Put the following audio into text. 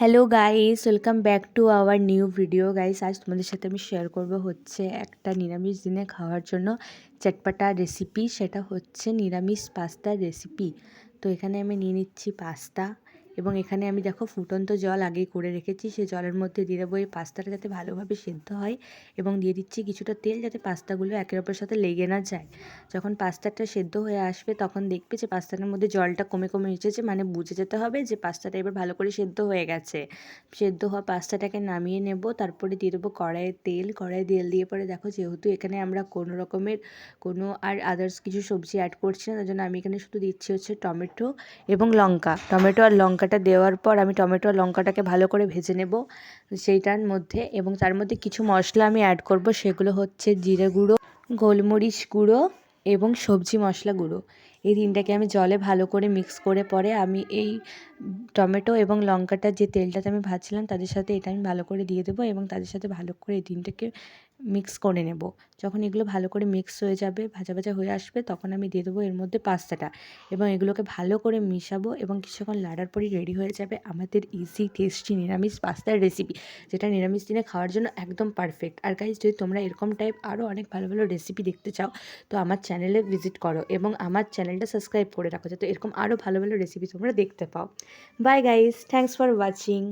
Hello guys, welcome back to our new video. Guys, আজ তোমাদের সাথে আমি শেয়ার করব হচ্ছে একটা নিরামিষ দিনে খাওয়ার জন্য চটপটা রেসিপি। সেটা হচ্ছে নিরামিষ পাস্তার রেসিপি। তো এখানে আমি নিয়ে নিচ্ছি পাস্তা, এবং এখানে আমি দেখো ফুটন্ত জল আগেই করে রেখেছি। সেই জলের মধ্যে দিয়ে দেবো এই পাস্তাটা যাতে ভালোভাবে সেদ্ধ হয়, এবং দিয়ে দিচ্ছি কিছুটা তেল যাতে পাস্তাগুলো একের অপরের সাথে লেগে না যায়। যখন পাস্তাটা সেদ্ধ হয়ে আসবে তখন দেখবে যে পাস্তাটার মধ্যে জলটা কমে কমে এসেছে, মানে বুঝে যেতে হবে যে পাস্তাটা এবার ভালো করে সেদ্ধ হয়ে গেছে। সেদ্ধ হওয়া পাস্তাটাকে নামিয়ে নেব, তারপরে দিয়ে দেবো কড়াইয়ে তেল দিয়ে পরে দেখো, যেহেতু এখানে আমরা কোনো রকমের আর আদার্স কিছু সবজি অ্যাড করছি না, তার জন্য আমি এখানে শুধু দিচ্ছি হচ্ছে টমেটো এবং লঙ্কা। টমেটো আর লঙ্কাটা দেওয়ার পর আমি টমেটো আর লঙ্কাটাকে ভালো করে ভেজে নেব সেইটার মধ্যে, এবং তার মধ্যে কিছু মশলা আমি অ্যাড করব। সেগুলো হচ্ছে জিরে গুঁড়ো, গোলমরিচ গুঁড়ো এবং সবজি মশলা গুঁড়ো। এই তিনটাকে আমি জলে ভালো করে মিক্স করে পরে আমি এই টমেটো এবং লঙ্কাটা যে তেলটাতে আমি ভাজছিলাম তাদের সাথে এটা আমি ভালো করে দিয়ে দেবো, এবং তাদের সাথে ভালো করে এই তিনটাকে মিক্স করে নেব। যখন এগুলো ভালো করে মিক্স হয়ে যাবে, ভাজা ভাজা হয়ে আসবে, তখন আমি দিয়ে দেবো এর মধ্যে পাস্তাটা, এবং এগুলোকে ভালো করে মিশাবো, এবং কিছুক্ষণ লাড়ার পরই রেডি হয়ে যাবে আমাদের ইজি টেস্টি নিরামিষ পাস্তার রেসিপি, যেটা নিরামিষ দিনে খাওয়ার জন্য একদম পারফেক্ট। আর গাইস, যদি তোমরা এরকম টাইপ আরও অনেক ভালো ভালো রেসিপি দেখতে চাও তো আমার চ্যানেলে ভিজিট করো, এবং আমার চ্যানেলটা সাবস্ক্রাইব করে রাখো যাতে এরকম আরও ভালো ভালো রেসিপি তোমরা দেখতে পাও। Bye guys, thanks for watching.